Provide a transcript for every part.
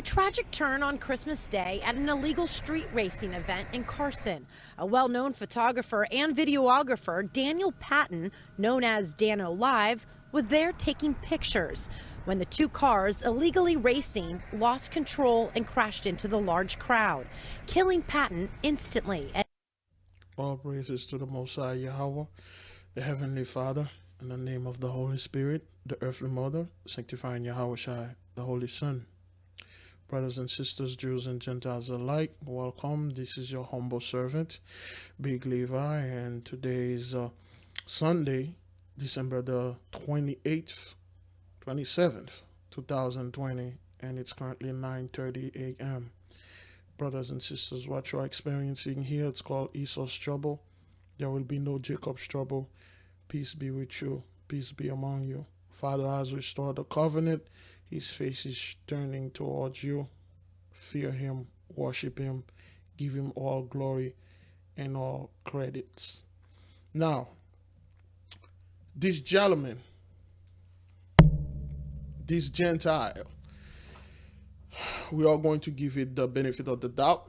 tragic turn on Christmas Day at an illegal street racing event in Carson. A well-known photographer and videographer, Daniel Patton, known as Dano Live, was there taking pictures when the two cars illegally racing lost control and crashed into the large crowd, killing Patton instantly. All praises to the Most High YAHAWAH, the Heavenly Father, in the name of the Holy Spirit, the earthly Mother, sanctifying YAHAWAH, the Holy Son. Brothers and sisters, Jews and Gentiles alike, welcome. This is your humble servant, Big Levi, and today is Sunday, December the 27th, 2020, and it's currently 9:30 a.m. Brothers and sisters, what you are experiencing here, it's called easau's'trouble. There will be no Jacob's trouble. Peace be with you. Peace be among you. Father has restored the covenant. His face is turning towards you. Fear him, worship him, give him all glory and all credits. Now, this gentleman, this Gentile, we are going to give it the benefit of the doubt.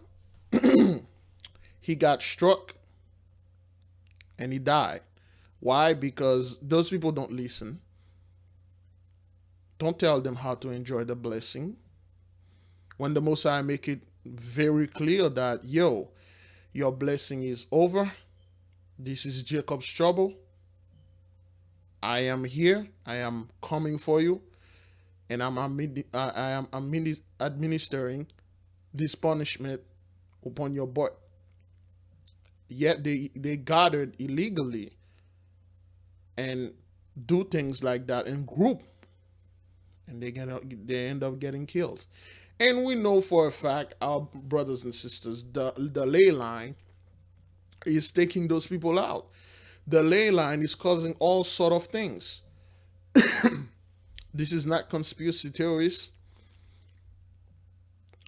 He got struck and he died. Why? Because those people don't listen. Don't tell them how to enjoy the blessing. When the Most High make it very clear that, your blessing is over. This is Jacob's trouble. I am here. I am coming for you. And I am administering this punishment upon your butt. Yet they gathered illegally and do things like that in group. And they end up getting killed. And we know for a fact, our brothers and sisters, the ley line is taking those people out. The ley line is causing all sort of things. This is not conspiracy theories.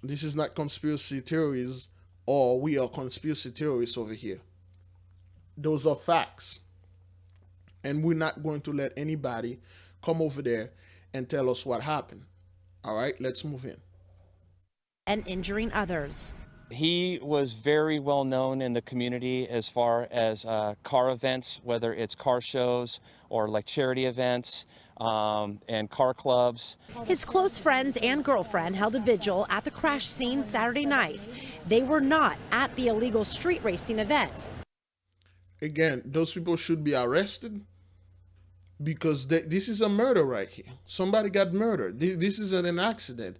This is not conspiracy theories, or we are conspiracy theorists over here. Those are facts. And we're not going to let anybody come over there and tell us what happened. All right, let's move in. And injuring others. He was very well known in the community as far as car events, whether it's car shows or like charity events and car clubs. His close friends and girlfriend held a vigil at the crash scene Saturday night. They were not at the illegal street racing event. Again, those people should be arrested because this is a murder right here. Somebody got murdered. This isn't an accident.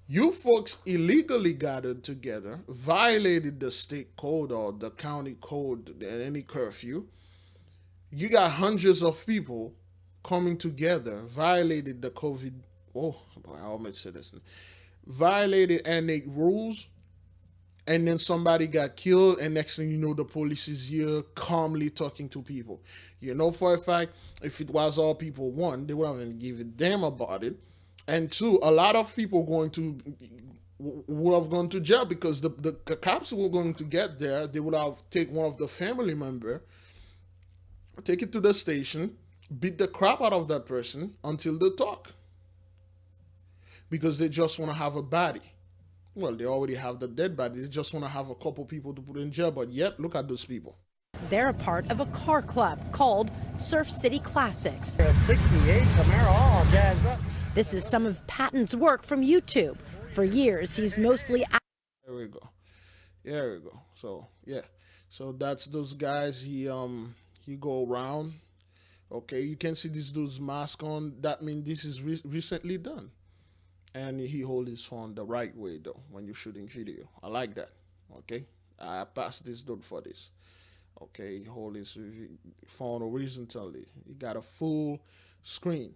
You folks illegally gathered together, violated the state code or the county code and any curfew. You got hundreds of people coming together, violated the COVID. Oh, I almost said this. Violated any rules, and then somebody got killed, and next thing you know, the police is here calmly talking to people. You know for a fact, if it was all people, one, they wouldn't even give a damn about it. And two, a lot of people would have gone to jail because the cops were going to get there. They would have taken one of the family member, take it to the station, beat the crap out of that person until they talk. Because they just want to have a body. Well, they already have the dead body. They just want to have a couple people to put in jail. But yet, look at those people. They're a part of a car club called Surf City Classics. 68 Camaro, all jazzed up. This is some of Patton's work from YouTube. For years, he's mostly... There we go. So, yeah. So that's those guys. He go around. Okay, you can see this dude's mask on. That means this is recently done. And he hold his phone the right way, though, when you're shooting video. I like that. Okay, I passed this dude for this. Okay, he hold his phone horizontally. He got a full screen.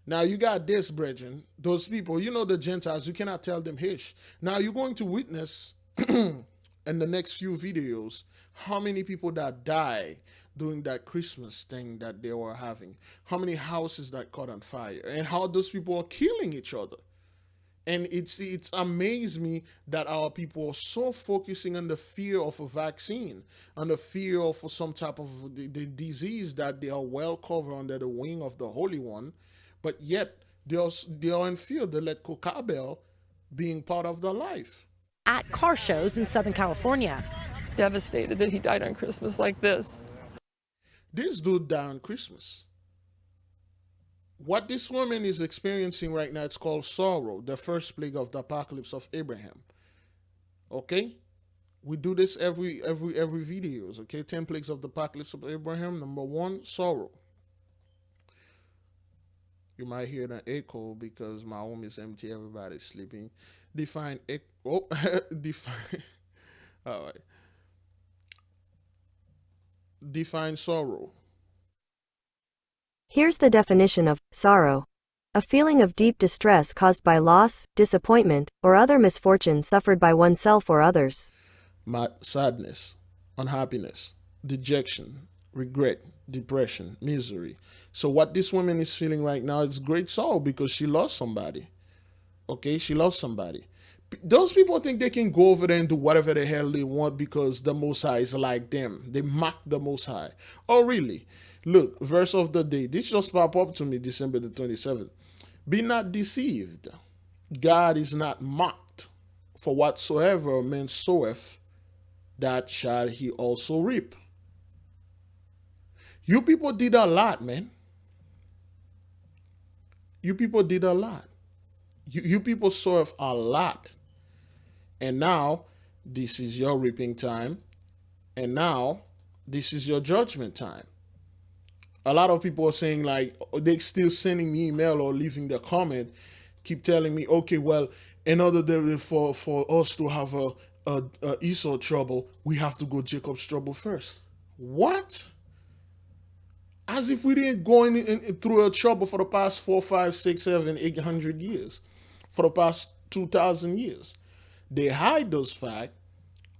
Now you got this, brethren. Those people, the Gentiles, you cannot tell them hish. Now you're going to witness in the next few videos how many people that died during that Christmas thing that they were having. How many houses that caught on fire and how those people are killing each other. And it's amazed me that our people are so focusing on the fear of a vaccine, on the fear of some type of the disease that they are well covered under the wing of the Holy One, but yet they are in fear. They let Kokabel being part of their life. At car shows in Southern California. Devastated that he died on Christmas like this. This dude died on Christmas. What this woman is experiencing right now, it's called sorrow, the first plague of the apocalypse of Abraham. Okay? We do this every videos, okay? 10 plagues of the apocalypse of Abraham. Number 1, sorrow. You might hear an echo because my home is empty, everybody's sleeping. Define define. All right. Define sorrow. Here's the definition of sorrow. A feeling of deep distress caused by loss, disappointment, or other misfortune suffered by oneself or others. Sadness, unhappiness, dejection, regret, depression, misery. So what this woman is feeling right now is great sorrow because she lost somebody. Okay, she lost somebody. Those people think they can go over there and do whatever the hell they want because the Most High is like them. They mock the Most High. Oh, really? Look, verse of the day. This just popped up to me December the 27th. Be not deceived. God is not mocked. For whatsoever man soweth, that shall he also reap. You people did a lot, man. You people did a lot. You people serve a lot. And now, this is your reaping time. And now, this is your judgment time. A lot of people are saying, like, they still sending me email or leaving their comment, keep telling me, okay, well, in order for us to have a easau'strouble, we have to go Jacob's trouble first. What? As if we didn't go through a trouble for the past 4, 5, 6, 7, 800 years. For the past 2,000 years. They hide those facts,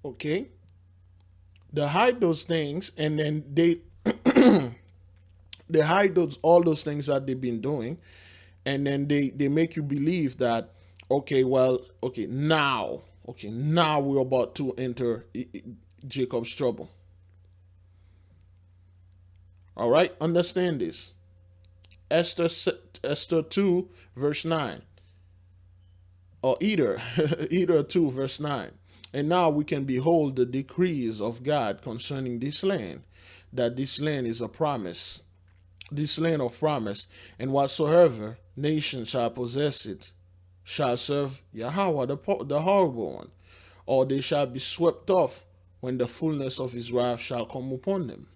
okay? They hide those things, and then they they hide all those things that they've been doing, and then they make you believe that, now we're about to enter Jacob's trouble. All right, understand this. Esther 2, verse 9. Or either 2, verse 9. And now we can behold the decrees of God concerning this land, that this land is a promise, this land of promise, and whatsoever nation shall possess it shall serve YAHAWAH, the horrible one, or they shall be swept off when the fullness of his wrath shall come upon them.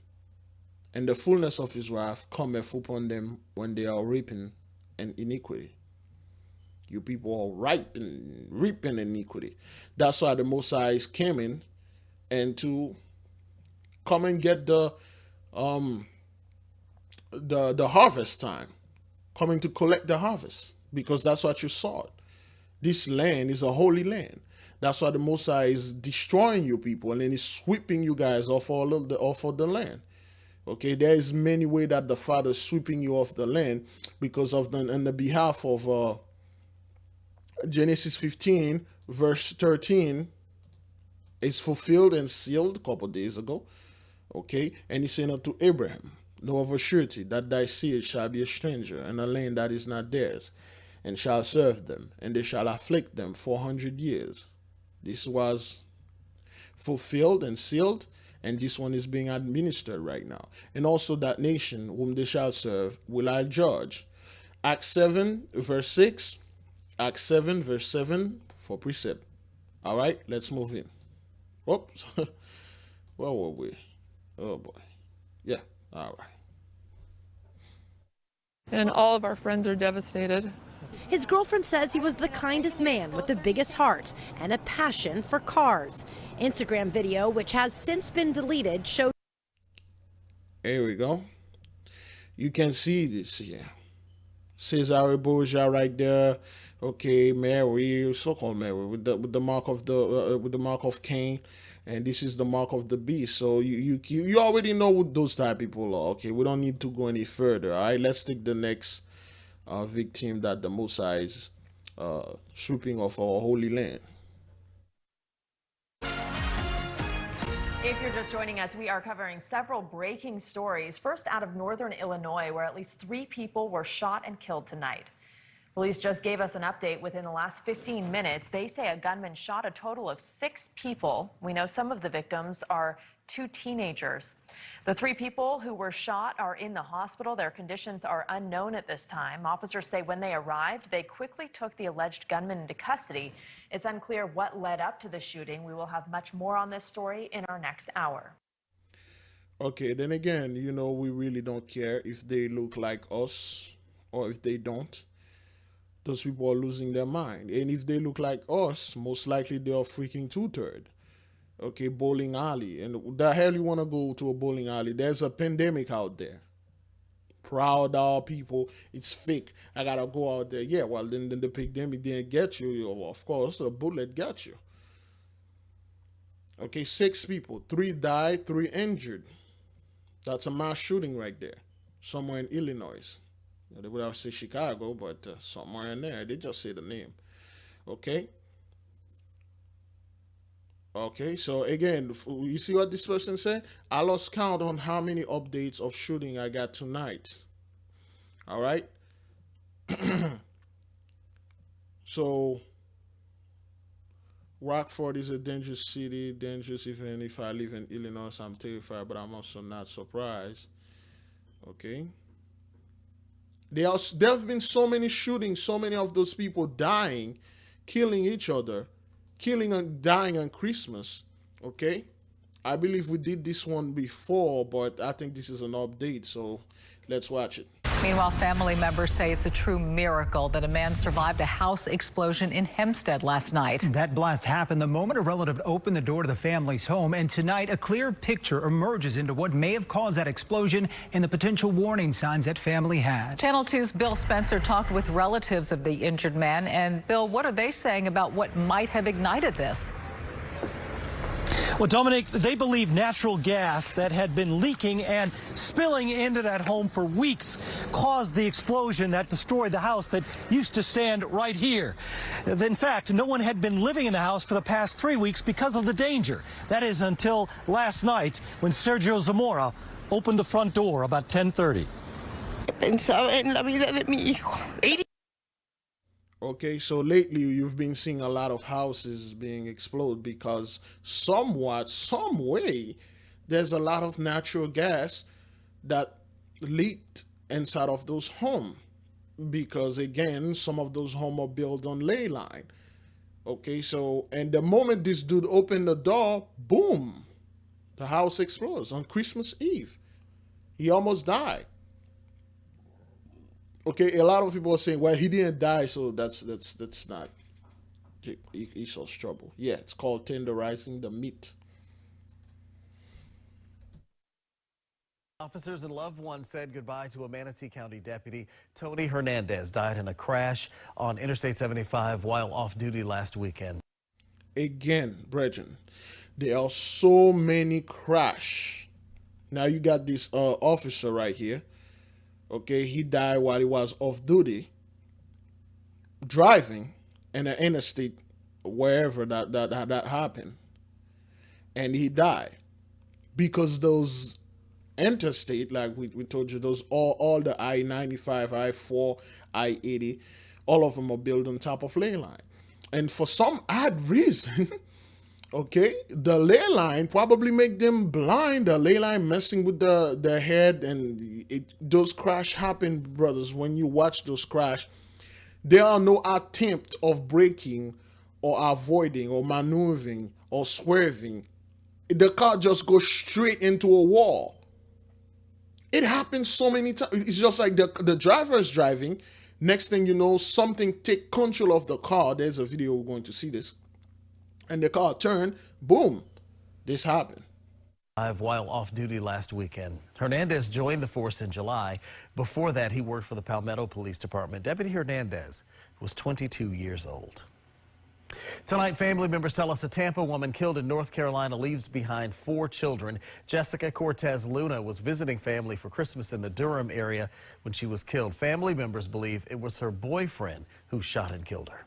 And the fullness of his wrath cometh upon them when they are reaping an iniquity. You people are reaping iniquity. That's why the Most High is coming and to come and get the harvest time, coming to collect the harvest, because that's what you saw. This land is a holy land. That's why the Most High is destroying you people, and then he's sweeping you guys off of the land. Okay, there is many ways that the Father is sweeping you off the land because of on the behalf of Genesis 15, verse 13 is fulfilled and sealed a couple days ago. Okay, and he said unto Abraham, know of a surety that thy seed shall be a stranger in a land that is not theirs, and shall serve them, and they shall afflict them 400 years. This was fulfilled and sealed, and this one is being administered right now. And also that nation whom they shall serve will I judge. Acts 7, verse 6. Acts 7, verse 7 for precept. All right, let's move in. Whoops. Where were we? Oh, boy. Yeah, all right. And all of our friends are devastated. His girlfriend says he was the kindest man with the biggest heart and a passion for cars. Instagram video, which has since been deleted, showed. Here we go. You can see this here. Cesare Borgia right there. Okay, Mary, so-called Mary, with the mark of Cain, and this is the mark of the beast. So you already know what those type of people are. Okay, we don't need to go any further. All right, let's take the next victim that the Most High is sweeping off our holy land. If you're just joining us, we are covering several breaking stories. First, out of northern Illinois, where at least 3 people were shot and killed tonight. Police just gave us an update within the last 15 minutes. They say a gunman shot a total of 6 people. We know some of the victims are 2 teenagers. The 3 people who were shot are in the hospital. Their conditions are unknown at this time. Officers say when they arrived, they quickly took the alleged gunman into custody. It's unclear what led up to the shooting. We will have much more on this story in our next hour. Okay, then again, you know, we really don't care if they look like us or if they don't. Those people are losing their mind. And if they look like us, most likely they are freaking two-third. Okay, bowling alley. And the hell you want to go to a bowling alley? There's a pandemic out there. Proud our people. It's fake. I got to go out there. Yeah, well, then the pandemic didn't get you. Of course, a bullet got you. Okay, 6 people. 3 died, 3 injured. That's a mass shooting right there. Somewhere in Illinois. They would have said Chicago, but somewhere in there. They just say the name. Okay? Okay, so again, you see what this person said? I lost count on how many updates of shooting I got tonight. All right? So, Rockford is a dangerous city. Dangerous even if I live in Illinois. I'm terrified, but I'm also not surprised. Okay? There have been so many shootings, so many of those people dying, killing each other, killing and dying on Christmas. Okay? I believe we did this one before, but I think this is an update, so let's watch it. Meanwhile, family members say it's a true miracle that a man survived a house explosion in Hempstead last night. That blast happened the moment a relative opened the door to the family's home, and tonight a clear picture emerges into what may have caused that explosion and the potential warning signs that family had. Channel 2's Bill Spencer talked with relatives of the injured man. And Bill, what are they saying about what might have ignited this? Well, Dominic, they believe natural gas that had been leaking and spilling into that home for weeks caused the explosion that destroyed the house that used to stand right here. In fact, no one had been living in the house for the past 3 weeks because of the danger. That is until last night when Sergio Zamora opened the front door about 10:30. Okay, so lately you've been seeing a lot of houses being exploded because somewhat, some way, there's a lot of natural gas that leaked inside of those homes. Because again, some of those homes are built on ley line. Okay, so, and the moment this dude opened the door, boom, the house explodes on Christmas Eve. He almost died. Okay, a lot of people are saying, well, he didn't die, so that's not easau'strouble. Yeah, it's called tenderizing the meat. Officers and loved ones said goodbye to a Manatee County deputy. Tony Hernandez died in a crash on Interstate 75 while off duty last weekend. Again, brethren, there are so many crash. Now you got this officer right here. Okay, he died while he was off duty, driving in an interstate, wherever that happened, and he died because those interstate, like we told you, those all the I-95, I-4, I-80, all of them are built on top of ley line, and for some odd reason. Okay, the ley line probably make them blind. The ley line messing with the head, and those crash happen, brothers. When you watch those crash, there are no attempt of braking or avoiding or maneuvering or swerving. The car just goes straight into a wall. It happens so many times. It's just like the driver is driving. Next thing you know, something take control of the car. There's a video, we're going to see this. And the car turned, boom, this happened. While off duty last weekend. Hernandez joined the force in July. Before that, he worked for the Palmetto Police Department. Deputy Hernandez was 22 years old. Tonight, family members tell us a Tampa woman killed in North Carolina leaves behind 4 children. Jessica Cortez Luna was visiting family for Christmas in the Durham area when she was killed. Family members believe it was her boyfriend who shot and killed her.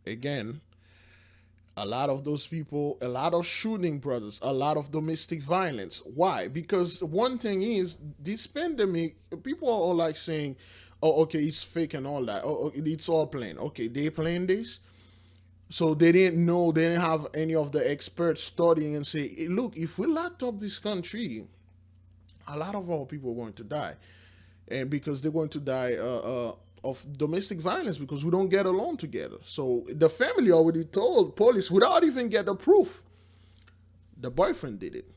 Again, a lot of those people, a lot of shooting, brothers, a lot of domestic violence. Why? Because one thing is, this pandemic, people are all like saying, Oh, okay, it's fake and all that. Oh, okay, it's all playing. Okay, they playing this. So they didn't know, they didn't have any of the experts studying and say, hey, look, if we locked up this country, a lot of our people are going to die. And because they're going to die of domestic violence because we don't get along together. So the family already told police without even get the proof. The boyfriend did it.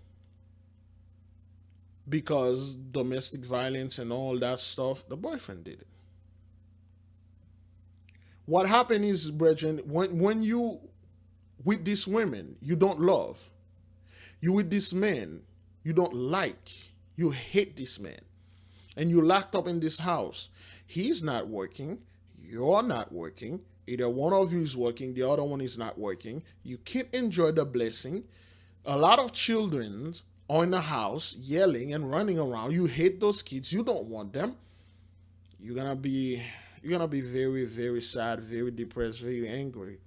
Because domestic violence and all that stuff, the boyfriend did it. What happened is, brethren, when you with these women, you don't love. You with this man, you don't like. You hate this man. And you're locked up in this house. He's not working. You're not working. Either one of you is working, the other one is not working. You can't enjoy the blessing. A lot of children are in the house yelling and running around. You hate those kids. You don't want them. You're gonna be very, very sad, very depressed, very angry,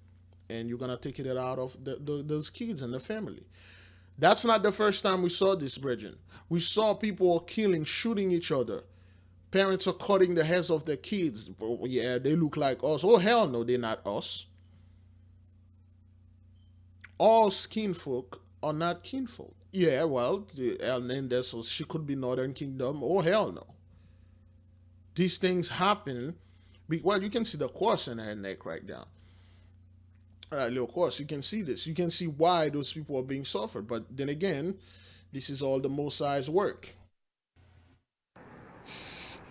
and you're gonna take it out of those kids and the family. That's not the first time we saw this, brethren. We saw people killing, shooting each other. Parents are cutting the heads of their kids. Oh, yeah, they look like us. Oh, hell no, they're not us. All skin folk are not kinfolk. Yeah, well, Hernandez, so she could be Northern Kingdom. Oh, hell no. These things happen. Well, you can see the cross in her neck right now. Little cross. You can see this. You can see why those people are being suffered. But then again, this is all the Most High's work.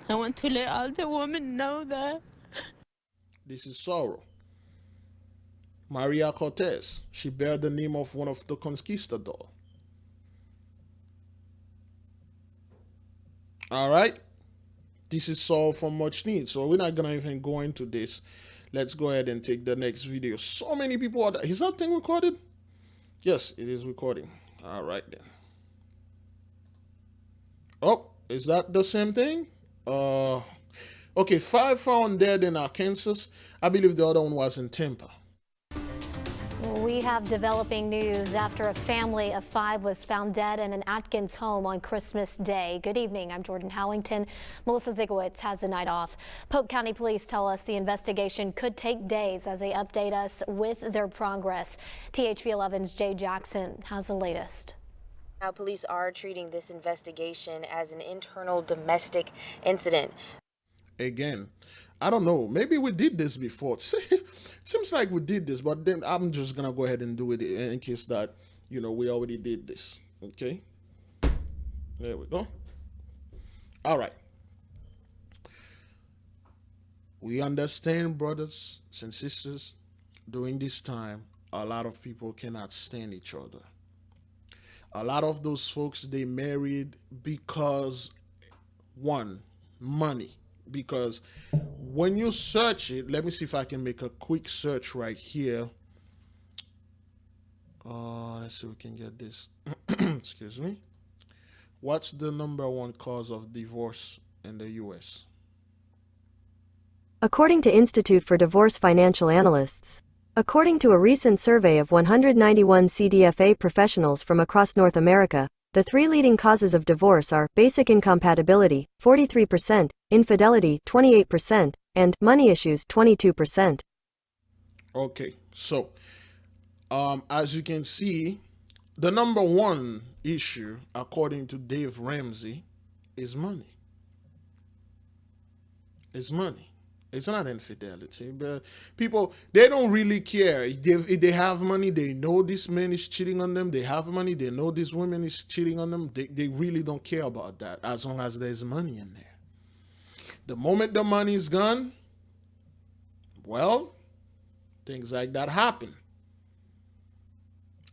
I want to let all the women know that. This is sorrow. Maria Cortez. She bear the name of one of the conquistadors. All right. This is Saul from Much Need. So we're not going to even go into this. Let's go ahead and take the next video. So many people are... Is that thing recorded? Yes, it is recording. All right, then. Oh, is that the same thing? Okay, 5 found dead in Arkansas. I believe the other one was in Tampa. We have developing news after a family of 5 was found dead in an Atkins home on Christmas Day. Good evening. I'm Jordan Howington. Melissa Zigowitz has the night off. Polk County Police tell us the investigation could take days as they update us with their progress. THV11's Jay Jackson has the latest. Now, police are treating this investigation as an internal domestic incident. Again, I don't know. Maybe we did this before. Seems like we did this, but then I'm just going to go ahead and do it in case that, you know, we already did this. Okay. There we go. All right. We understand, brothers and sisters, during this time, a lot of people cannot stand each other. A lot of those folks, they married because, one, money. Because when you search it, let me see if I can make a quick search right here. Let's see if we can get this. Excuse me. What's the #1 cause of divorce in the U.S.? According to Institute for Divorce Financial Analysts. According to a recent survey of 191 CDFA professionals from across North America, the 3 leading causes of divorce are basic incompatibility, 43%, infidelity, 28%, and money issues, 22%. Okay, so as you can see, the #1 issue, according to Dave Ramsey, is money. It's money. It's not infidelity. But people, they don't really care. If they have money, they know this man is cheating on them. They have money, they know this woman is cheating on them. They really don't care about that as long as there's money in there. The moment the money is gone, well, things like that happen.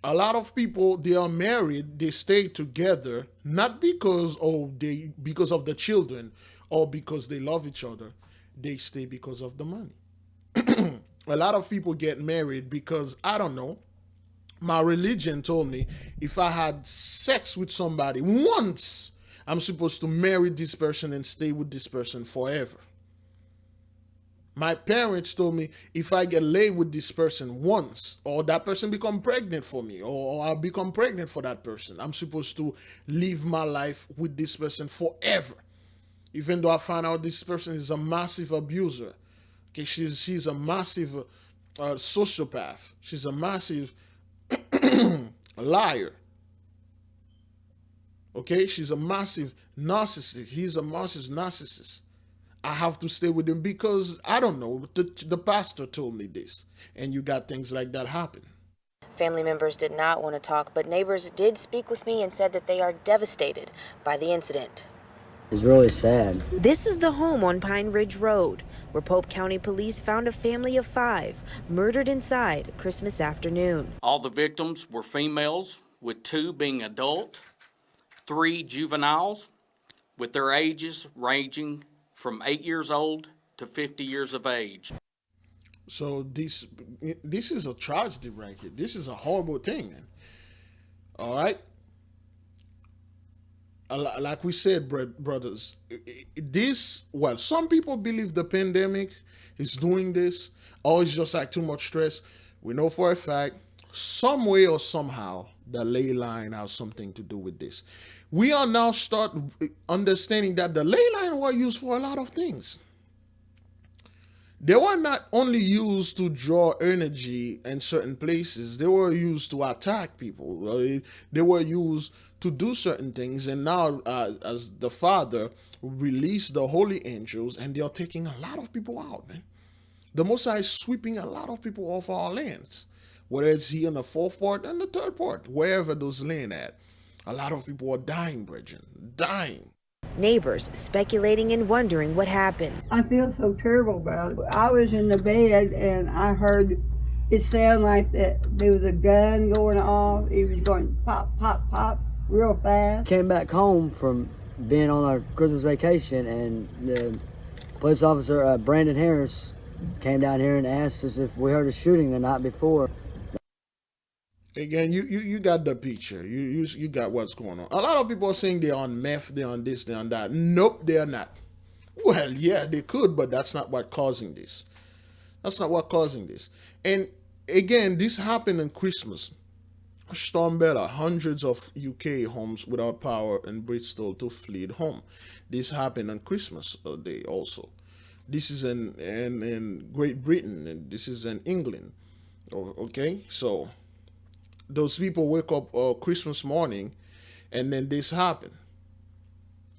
A lot of people, they are married, they stay together, not because of the children or because they love each other. They stay because of the money. A lot of people get married because, I don't know, my religion told me if I had sex with somebody once, I'm supposed to marry this person and stay with this person forever. My parents told me if I get laid with this person once, or that person become pregnant for me, or I become pregnant for that person, I'm supposed to live my life with this person forever. even though I found out this person is a massive abuser. Okay, she's a massive sociopath. She's a massive liar. Okay, she's a massive narcissist. He's a massive narcissist. I have to stay with him because, I don't know, the pastor told me this. And you got things like that happen. Family members did not want to talk, but neighbors did speak with me and said that they are devastated by the incident. It's really sad. This is the home on Pine Ridge Road, where Pope County Police found a family of 5 murdered inside Christmas afternoon. All the victims were females, with 2 being adult, 3 juveniles, with their ages ranging from 8 years old to 50 years of age. So this is a tragedy right here. This is a horrible thing, man. All right? Like we said, brothers, some people believe the pandemic is doing this, or it's just like too much stress. We know for a fact, some way or somehow, the ley line has something to do with this. We are now start understanding that the ley line were used for a lot of things. They were not only used to draw energy in certain places, they were used to attack people. They were used to do certain things, and now as the Father released the holy angels, and they are taking a lot of people out, man. The Most High is sweeping a lot of people off our lands, whether it's here in the 4th part and the 3rd part, wherever those land at. A lot of people are dying, Bridget, dying. Neighbors speculating and wondering what happened. I feel so terrible about it. I was in the bed and I heard it sound like that there was a gun going off. It was going pop, pop, pop real fast. Came back home from being on our Christmas vacation, and the police officer, Brandon Harris, came down here and asked us if we heard a shooting the night before. Again, you got the picture. You got what's going on. A lot of people are saying they're on meth, they're on this, they're on that. Nope, they're not. Well, yeah, they could, but that's not what causing this. That's not what causing this. And again, this happened on Christmas. Storm Bella, hundreds of UK homes without power in Bristol to flee home. This happened on Christmas Day also. This is in Great Britain, and this is in England. Okay, so those people wake up Christmas morning, and then this happened.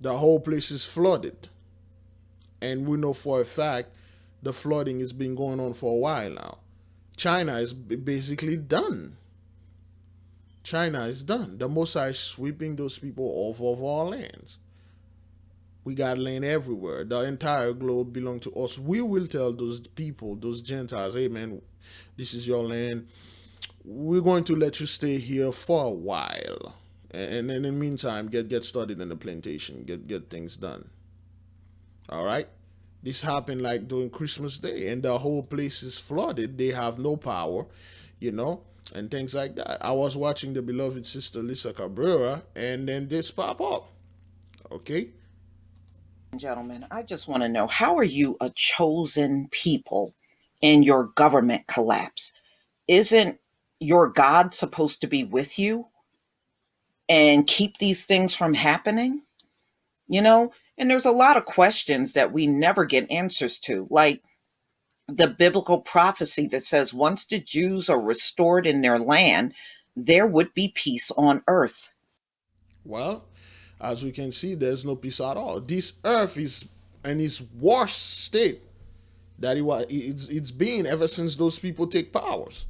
The whole place is flooded. And we know for a fact the flooding has been going on for a while now. China is basically done. China is done. The Most High is sweeping those people off of our lands. We got land everywhere. The entire globe belongs to us. We will tell those people, those Gentiles, hey man, this is your land. We're going to let you stay here for a while. And in the meantime, get started in the plantation. Get things done. All right? This happened like during Christmas Day, and the whole place is flooded. They have no power, you know, and things like that. I was watching the beloved sister Lisa Cabrera, and then this pop up. Okay? Gentlemen, I just want to know, how are you a chosen people in your government collapse? Isn't your God supposed to be with you and keep these things from happening? You know, and there's a lot of questions that we never get answers to, like the biblical prophecy that says once the Jews are restored in their land, there would be peace on earth. Well, as we can see, there's no peace at all. This earth is in its worst state that it's been ever since those people take powers.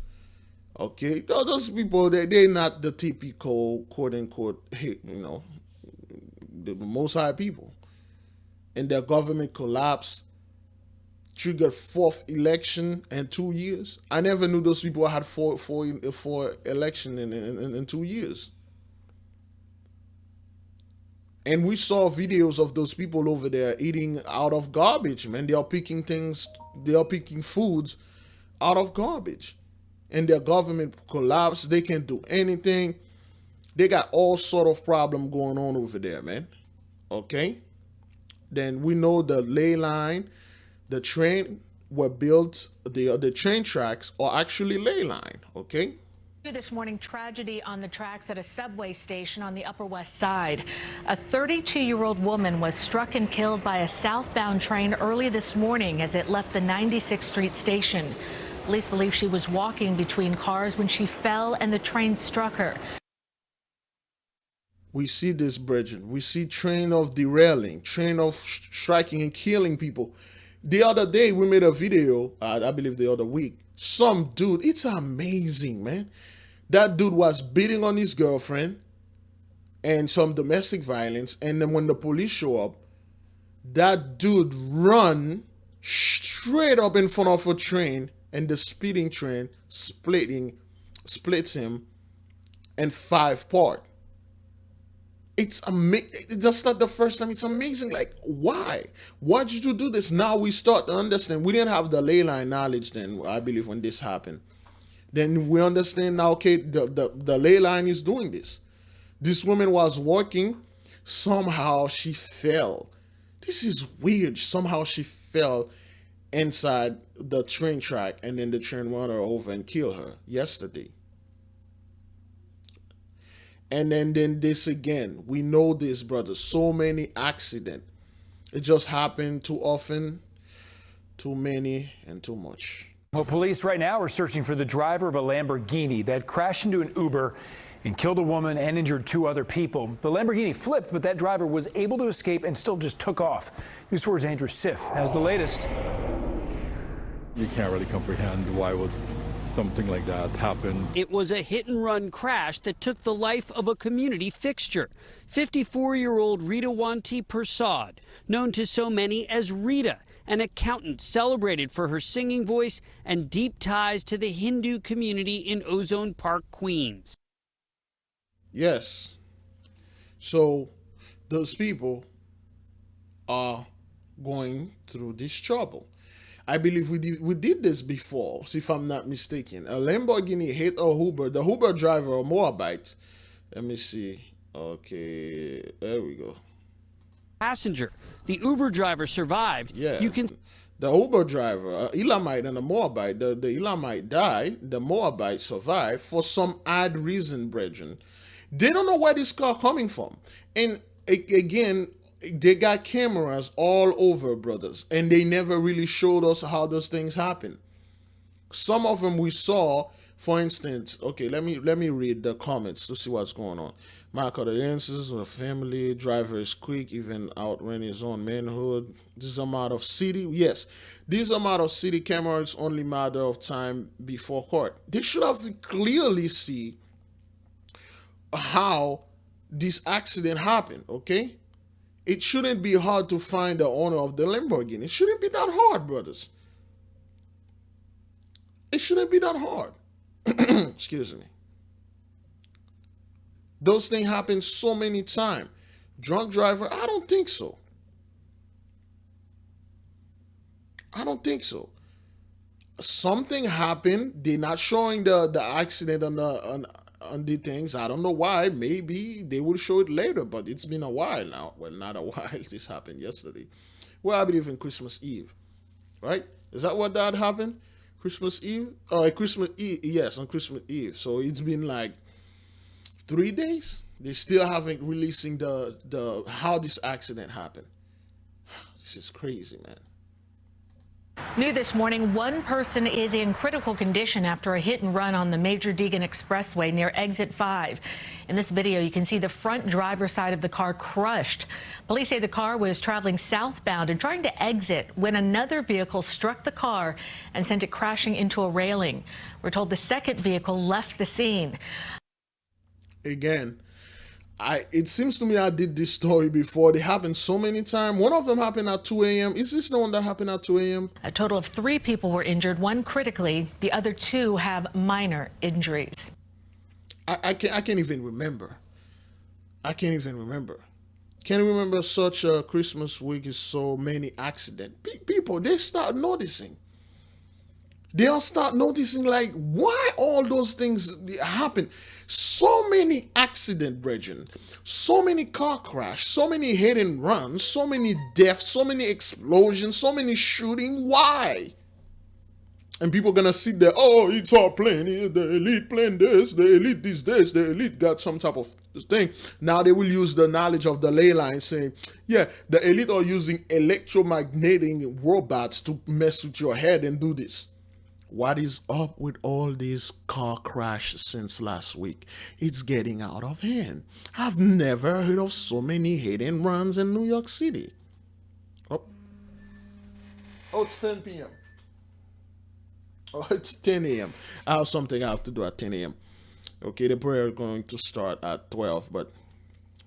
Okay, those people, they're not the typical quote unquote, you know, the Most High people. And their government collapsed, triggered 4th election in 2 years. I never knew those people had four election in 2 years. And we saw videos of those people over there eating out of garbage, man. They are picking foods out of garbage. And their government collapsed. They can't do anything. They got all sort of problem going on over there, man. Okay? Then we know the ley line, the train were built, the train tracks are actually ley line, okay? This morning, tragedy on the tracks at a subway station on the Upper West Side. A 32-year-old woman was struck and killed by a southbound train early this morning as it left the 96th Street station. Police believe she was walking between cars when she fell and the train struck her. We see this, brethren. We see train of derailing, train of striking and killing people. The other day, we made a video, I believe the other week. Some dude, it's amazing, man. That dude was beating on his girlfriend and some domestic violence. And then when the police show up, that dude run straight up in front of a train, and the speeding train splits him in 5 parts. It's amazing. That's not the first time. It's amazing. Like, why? Why did you do this? Now we start to understand. We didn't have the ley line knowledge then, I believe, when this happened. Then we understand now, okay, the ley line is doing this. This woman was walking. Somehow she fell. This is weird. Somehow she fell inside the train track, and then the train ran her over and killed her yesterday. And then this again. We know this, brothers. So many accidents. It just happened too often, too many, and too much. Well, police right now are searching for the driver of a Lamborghini that crashed into an Uber and killed a woman and injured 2 other people. The Lamborghini flipped, but that driver was able to escape and still just took off. News 4's Andrew Siff has the latest. You can't really comprehend why would something like that happen. It was a hit-and-run crash that took the life of a community fixture. 54-year-old Rita Wanti Persad, known to so many as Rita, an accountant celebrated for her singing voice and deep ties to the Hindu community in Ozone Park, Queens. Yes. So those people are going through this trouble. I believe we did this before, if I'm not mistaken. A Lamborghini hit a Uber. The Uber driver, a Moabite. Let me see. Okay, there we go. Passenger. The Uber driver survived. Yeah. You can. The Uber driver, Elamite and a Moabite. The Elamite died. The Moabite survived for some odd reason, brethren. They don't know where this car coming from. And again, they got cameras all over, brothers, and they never really showed us how those things happen. Some of them we saw, for instance. Okay, let me read the comments to see what's going on. Mark the answers with family, driver is quick, even outran his own manhood. This is a matter of city. Yes, this is a matter of city camera. It's only matter of time before court. They should have clearly see how this accident happened, okay? It shouldn't be hard to find the owner of the Lamborghini. It shouldn't be that hard, brothers. It shouldn't be that hard. Excuse me. Those things happen so many times. Drunk driver, I don't think so. I don't think so. Something happened. They're not showing the accident on the things. I don't know why. Maybe they will show it later, but it's been a while now. Well, not a while. This happened yesterday. Well, I believe in Christmas Eve, right? Is that what that happened? Christmas Eve? Oh, Christmas Eve. Yes, on Christmas Eve. So it's been like 3 days. They still haven't releasing the how this accident happened. This is crazy, man. New this morning, one person is in critical condition after a hit and run on the Major Deegan Expressway near Exit 5. In this video, you can see the front driver's side of the car crushed. Police say the car was traveling southbound and trying to exit when another vehicle struck the car and sent it crashing into a railing. We're told the second vehicle left the scene. Again, it seems to me I did this story before. They happened so many times. One of them happened at 2 a.m. Is this the one that happened at 2 a.m.? A total of 3 people were injured, 1 critically. The other 2 have minor injuries. I can't even remember. Can't remember such a Christmas week is so many accidents. People, they start noticing. They'll start noticing, like, why all those things happen. So many accident, brethren. So many car crash. So many hit and runs. So many deaths. So many explosions. So many shooting. Why? And people gonna sit there, oh, it's our plane, the elite planned this, the elite did this, the elite got some type of thing. Now they will use the knowledge of the ley line saying, yeah, the elite are using electromagnetic robots to mess with your head and do this. What is up with all these car crashes since last week? It's getting out of hand. I've never heard of so many hit and runs in New York City. Oh, it's 10 p.m. Oh, it's 10 a.m. I have something I have to do at 10 a.m. Okay, the prayer is going to start at 12, but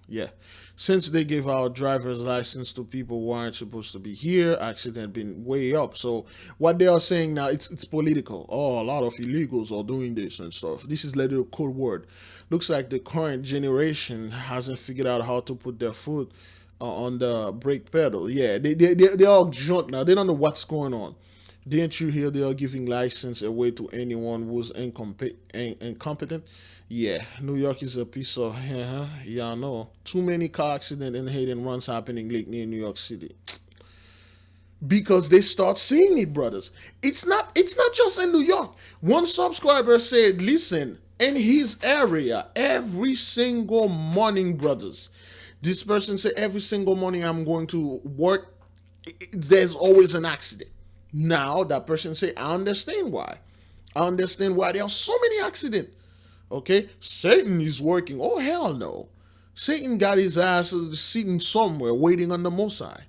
yeah. Since they gave out driver's license to people who aren't supposed to be here, accident been way up. So what they are saying now, it's political. Oh, a lot of illegals are doing this and stuff. This is like a code word. Looks like the current generation hasn't figured out how to put their foot on the brake pedal. Yeah, they're all drunk now. They don't know what's going on. Didn't you hear they are giving license away to anyone who's incompetent? Yeah, New York is a piece of, yeah, I know. Too many car accidents and hit and runs happening lately in New York City. Because they start seeing it, brothers. It's not just in New York. One subscriber said, listen, in his area, every single morning, brothers, this person said, every single morning I'm going to work, there's always an accident. Now that person say, I understand why. I understand why there are so many accidents. Okay, Satan is working. Oh, hell no. Satan got his ass sitting somewhere waiting on the Most High.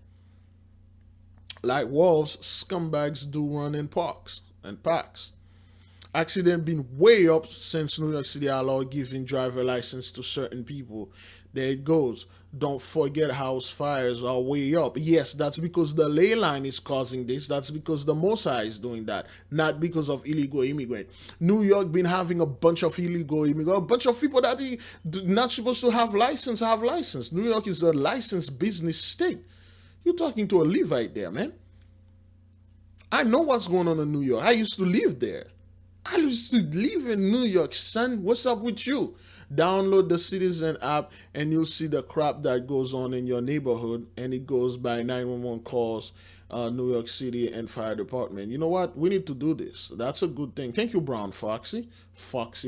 Like wolves, scumbags do run in parks and packs. Accident been way up since New York City allowed giving driver license to certain people. There it goes. Don't forget house fires are way up. Yes, that's because the ley line is causing this. That's because the Most High is doing that, not because of illegal immigrants. New York been having a bunch of illegal immigrants, a bunch of people that not supposed to have license. New York is a licensed business state. You're talking to a Levite there, man. I know what's going on in New York. I used to live there. I used to live in New York, son. What's up with you? Download the Citizen app and you'll see the crap that goes on in your neighborhood, and it goes by 911 calls, New York City and fire department. You know what? We need to do this. That's a good thing. Thank you, Brown Foxy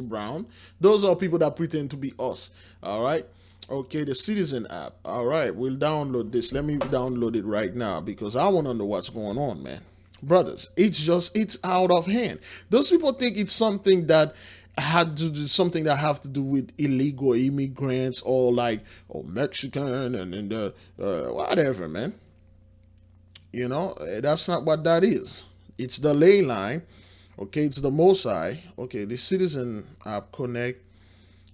Brown. Those are people that pretend to be us. All right. Okay, the Citizen app. All right, we'll download this. Let me download it right now because I want to know what's going on, man. Brothers, it's out of hand. Those people think it's something that had to do something that have to do with illegal immigrants or like Mexican and whatever, man. You know, that's not what that is. It's the ley line. Okay, it's the Most High. Okay, the Citizen app connect,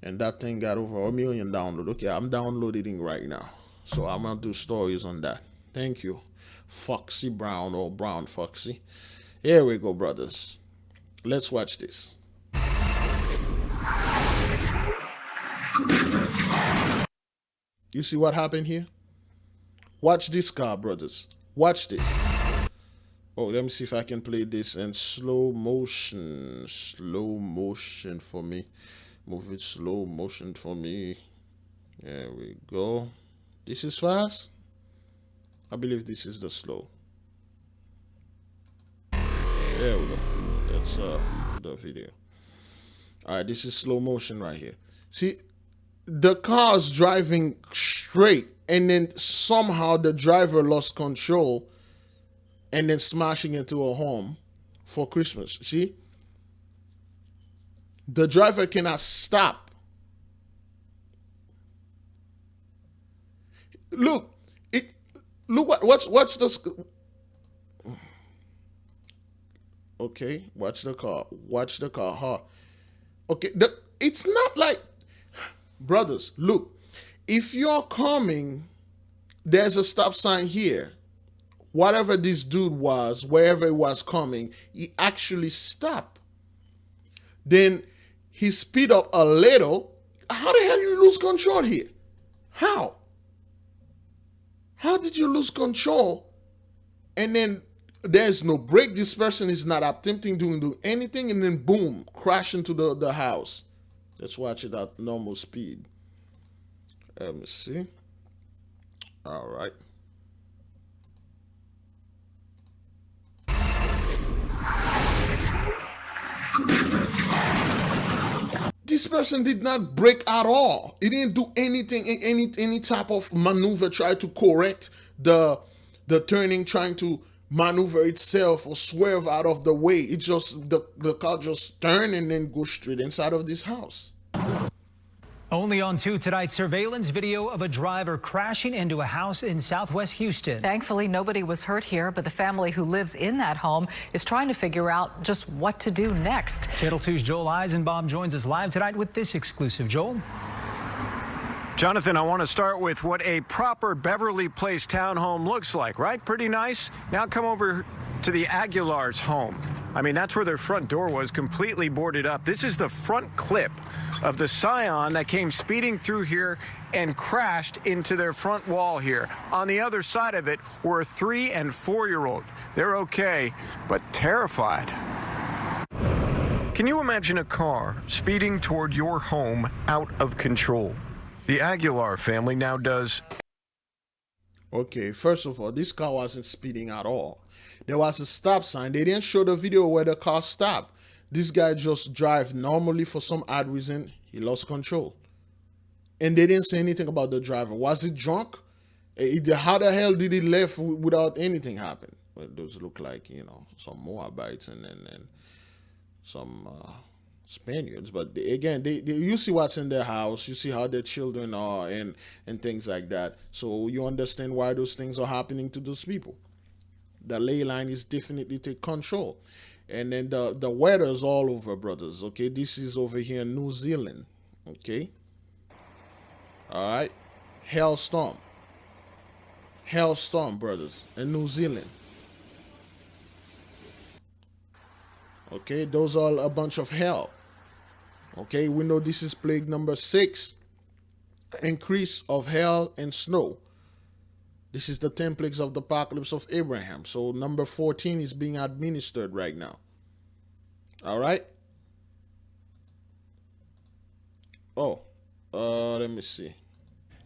and that thing got over 1 million downloads. Okay, I'm downloading right now, so I'm gonna do stories on that. Thank you, Foxy Brown or Brown Foxy. Here we go, brothers. Let's watch this. You see what happened here? Watch this car, brothers. Watch this. Oh, let me see if I can play this in slow motion. Slow motion for me. Move it slow motion for me. There we go. This is fast. I believe this is the slow. There we go. That's the video. All right, this is slow motion right here. See, the car's driving straight, and then somehow the driver lost control and then smashing into a home for Christmas. See? The driver cannot stop. Look, watch this. Okay, watch the car. Watch the car. Huh? Okay, it's not like, brothers, look, if you're coming, there's a stop sign here. Whatever this dude was, wherever he was coming, he actually stopped. Then he speed up a little. How the hell you lose control here? How? How did you lose control? And then there's no brake. This person is not attempting to do anything, and then boom, crash into the house. Let's watch it at normal speed. Let me see. All right. This person did not break at all. He didn't do anything, any type of maneuver, try to correct the turning, trying to maneuver itself or swerve out of the way. It just, the car just turned and then go straight inside of this house. Only on 2 tonight, surveillance video of a driver crashing into a house in southwest Houston. Thankfully, nobody was hurt here, but the family who lives in that home is trying to figure out just what to do next. Channel 2's Joel Eisenbaum joins us live tonight with this exclusive. Joel? Jonathan, I want to start with what a proper Beverly Place townhome looks like, right? Pretty nice. Now come over to the Aguilar's home. I mean, that's where their front door was, completely boarded up. This is the front clip of the Scion that came speeding through here and crashed into their front wall here. On the other side of it were a 3- and 4-year-old. They're okay, but terrified. Can you imagine a car speeding toward your home out of control? The Aguilar family now does. Okay, first of all, this car wasn't speeding at all. There was a stop sign. They didn't show the video where the car stopped. This guy just drive normally. For some odd reason, he lost control. And they didn't say anything about the driver. Was he drunk? How the hell did he left without anything happen? Well, those look like, you know, some Moabites and some Spaniards. But again, you see what's in their house. You see how their children are and things like that. So you understand why those things are happening to those people. The ley line is definitely take control. And then the weather's all over, brothers. Okay, this is over here in New Zealand. Okay. All right. Hailstorm, brothers, in New Zealand. Okay, those are a bunch of hell. Okay, we know this is plague number 6. Increase of hail and snow. This is the 10 plagues of the apocalypse of Abraham. So number 14 is being administered right now. All right. Let me see.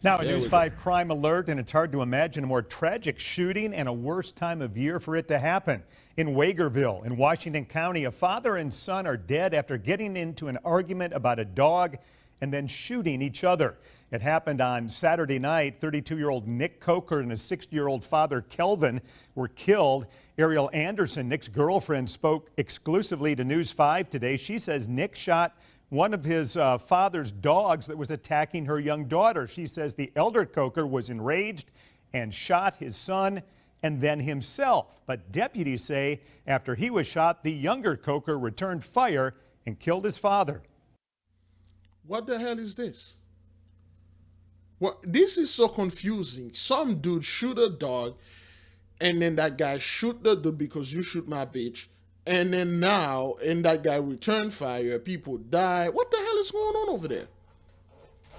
Now a News 5 crime alert, and it's hard to imagine a more tragic shooting and a worse time of year for it to happen. In Wagerville, in Washington County, a father and son are dead after getting into an argument about a dog and then shooting each other. It happened on Saturday night. 32-year-old Nick Coker and his 60-year-old father, Kelvin, were killed. Ariel Anderson, Nick's girlfriend, spoke exclusively to News 5 today. She says Nick shot one of his father's dogs that was attacking her young daughter. She says the elder Coker was enraged and shot his son and then himself. But deputies say after he was shot, the younger Coker returned fire and killed his father. What the hell is this? Well, this is so confusing. Some dude shoot a dog, and then that guy shoot the dude because you shoot my bitch. And then now, and that guy returned fire, people die. What the hell is going on over there?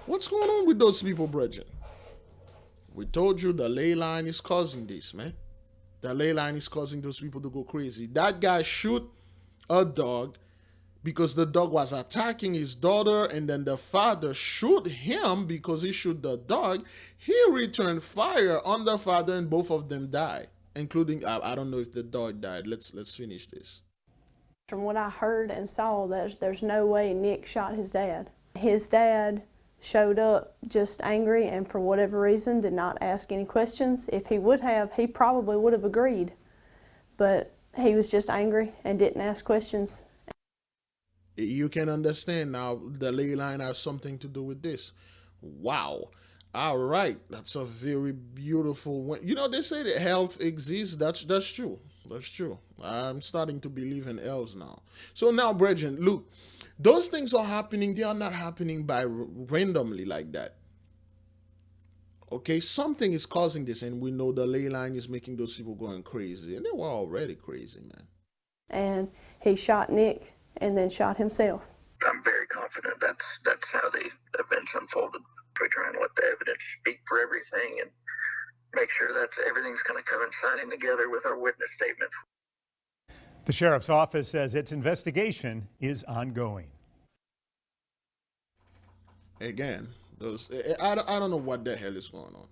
What's going on with those people, brethren? We told you the ley line is causing this, man. The ley line is causing those people to go crazy. That guy shoot a dog because the dog was attacking his daughter, and then the father shoot him because he shoot the dog. He returned fire on the father, and both of them died, including, I don't know if the dog died. Let's finish this. From what I heard and saw, there's no way Nick shot his dad. His dad showed up just angry and for whatever reason did not ask any questions. If he would have, he probably would have agreed. But he was just angry and didn't ask questions. You can understand now the ley line has something to do with this. Wow. All right. That's a very beautiful one. You know, they say that health exists. That's true. That's true. I'm starting to believe in elves now. So now, brethren, look, those things are happening. They are not happening by randomly like that. Okay, something is causing this, and we know the ley line is making those people going crazy, and they were already crazy, man. And he shot Nick and then shot himself. I'm very confident that's how the events unfolded. We're trying to let the evidence speak for everything and make sure that everything's kind of coinciding together with our witness statements. The sheriff's office says its investigation is ongoing. Again, I don't know what the hell is going on.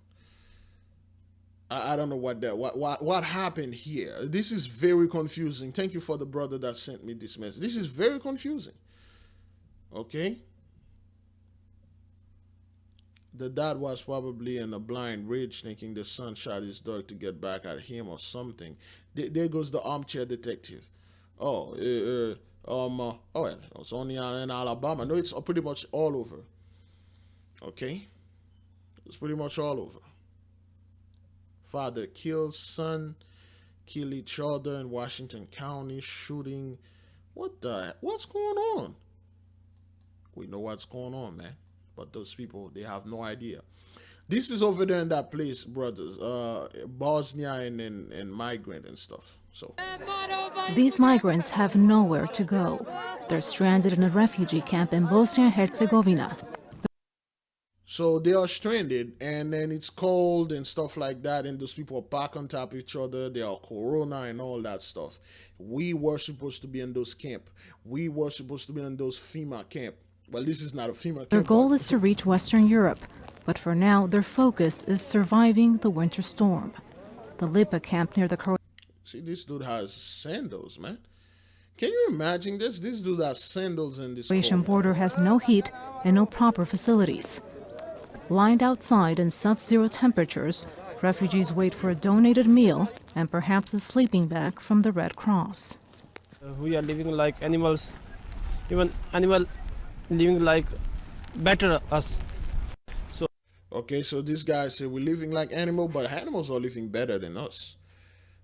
I don't know what happened here. This is very confusing. Thank you for the brother that sent me this message. This is very confusing. Okay? The dad was probably in a blind rage, thinking the son shot his dog to get back at him or something. There goes the armchair detective. Oh, well, it's only in Alabama. No, it's pretty much all over. Okay, it's pretty much all over. Father kills son, kill each other in Washington County, shooting. What's going on? We know what's going on, man. But those people, they have no idea. This is over there in that place, brothers. Bosnia and migrant and stuff. So these migrants have nowhere to go. They're stranded in a refugee camp in Bosnia and Herzegovina. So they are stranded, and then it's cold and stuff like that, and those people are packed on top of each other. They are corona and all that stuff. We were supposed to be in those camp. We were supposed to be in those FEMA camp. Well, this is not a FEMA camp. Their goal is to reach Western Europe, but for now, their focus is surviving the winter storm. The Lipa camp near the Croatian. See, this dude has sandals, man. Can you imagine this? This dude has sandals in this Croatian border has no heat and no proper facilities. Lined outside in sub-zero temperatures, refugees wait for a donated meal and perhaps a sleeping bag from the Red Cross. We are living like animals. Even animal living like better us. So okay, so this guy said we're living like animals, but animals are living better than us.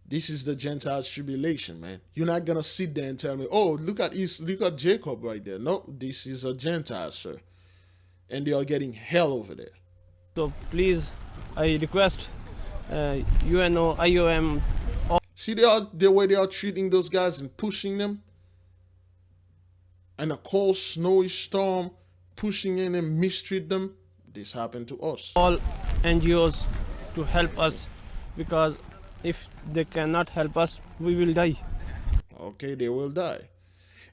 This is the gentile'stribulation, man. You're not gonna sit there and tell me, oh, look at Jacob right there. No, this is a Gentile, sir. And they are getting hell over there. So please, I request UNO, IOM. See the way they are treating those guys and pushing them? And a cold, snowy storm pushing in and mistreat them. This happened to us. All NGOs to help us, because if they cannot help us, we will die. Okay, they will die.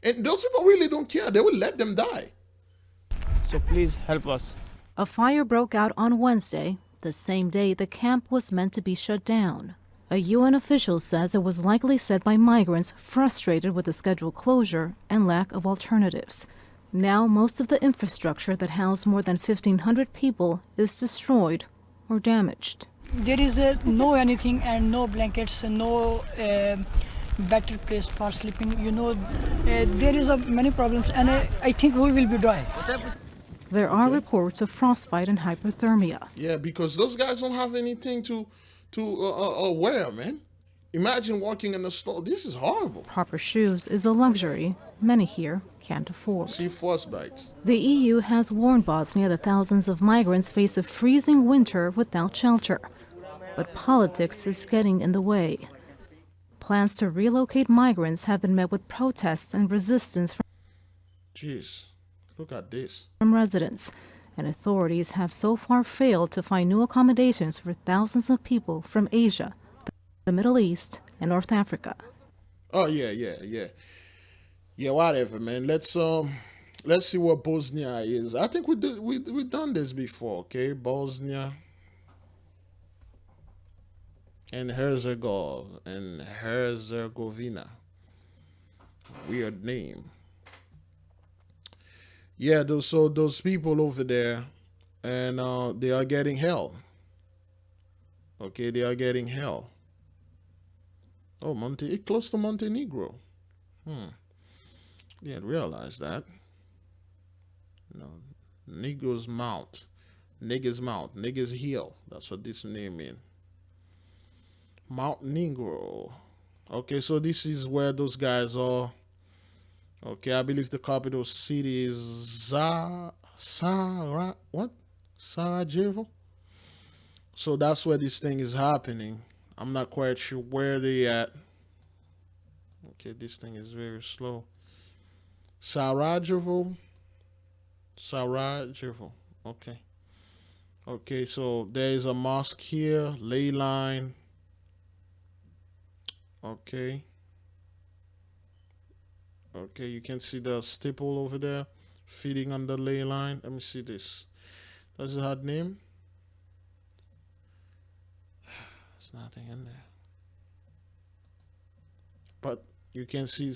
And those people really don't care. They will let them die. So please help us. A fire broke out on Wednesday, the same day the camp was meant to be shut down. A UN official says it was likely set by migrants frustrated with the scheduled closure and lack of alternatives. Now most of the infrastructure that housed more than 1,500 people is destroyed or damaged. There is no anything and no blankets, no better place for sleeping. There is many problems, and I think we will be dry. There are reports of frostbite and hypothermia. Yeah, because those guys don't have anything to wear, man. Imagine walking in the snow. This is horrible. Proper shoes is a luxury many here can't afford. See frostbites. The EU has warned Bosnia that thousands of migrants face a freezing winter without shelter. But politics is getting in the way. Plans to relocate migrants have been met with protests and resistance from Jeez, look at this. From residents, and authorities have so far failed to find new accommodations for thousands of people from Asia, the Middle East, and North Africa. Oh yeah, whatever, man. Let's see what Bosnia is. I think we've done this before, okay? Bosnia and Herzegovina. Weird name. Yeah, those people over there, and they are getting hell. Okay, they are getting hell. Oh, it's close to Montenegro. Didn't realize that. No, Nigger's mouth, Nigger's heel. That's what this name means. Montenegro. Okay, so this is where those guys are. Okay, I believe the capital city is Sarajevo. So that's where this thing is happening. I'm not quite sure where they at. Okay, this thing is very slow. Sarajevo. Okay. Okay, so there is a mosque here, ley line. Okay. Okay, you can see the steeple over there feeding on the ley line. Let me see this. Does it have name? There's nothing in there. But you can see,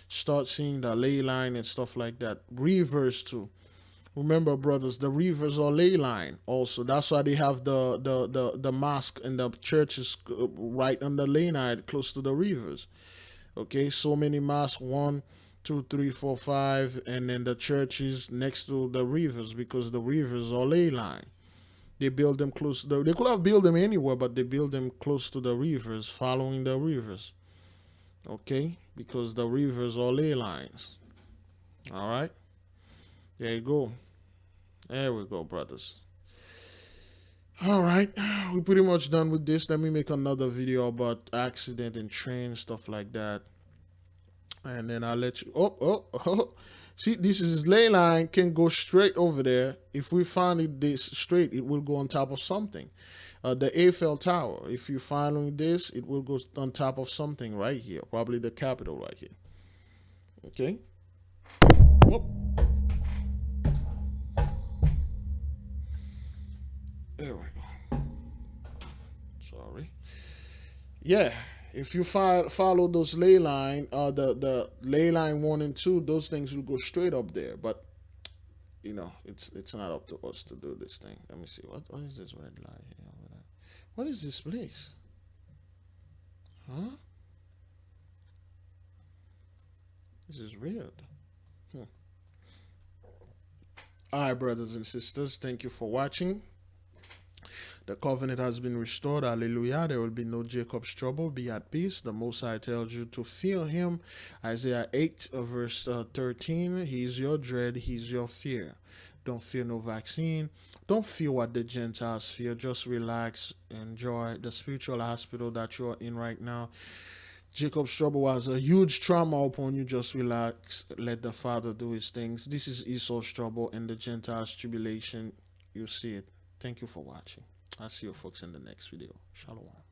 start seeing the ley line and stuff like that. Rivers too. Remember, brothers, the rivers are ley line also. That's why they have the mosque and the churches right on the ley line, close to the rivers. Okay, so many mosques, 1, 2, 3, 4, 5, and then the churches next to the rivers, because the rivers are ley line. They build them close to they could have built them anywhere, but they build them close to the rivers, following the rivers. Okay, because the rivers are ley lines. All right, there you go. There we go, brothers. All right, we're pretty much done with this. Let me make another video about accident and train, stuff like that. And then I'll let you... Oh. See, this is ley line, can go straight over there. If we find it this straight, it will go on top of something. The Eiffel Tower, if you're following this, it will go on top of something right here. Probably the Capitol right here. Okay? Oh. There we go. Sorry. Yeah, if you follow those ley line, the ley line 1 and 2, those things will go straight up there. But you know, it's not up to us to do this thing. Let me see. What is this red light here? What is this place? Huh? This is weird. All right, brothers and sisters, thank you for watching. The covenant has been restored. Hallelujah. There will be no Jacob's trouble. Be at peace. The Most High tells you to fear him. Isaiah 8, verse 13. He's your dread. He's your fear. Don't fear no vaccine. Don't fear what the Gentiles fear. Just relax. Enjoy the spiritual hospital that you're in right now. Jacob's trouble was a huge trauma upon you. Just relax. Let the Father do his things. This is Esau's trouble and the Gentiles' tribulation. You see it. Thank you for watching. I'll see you folks in the next video. Shalom.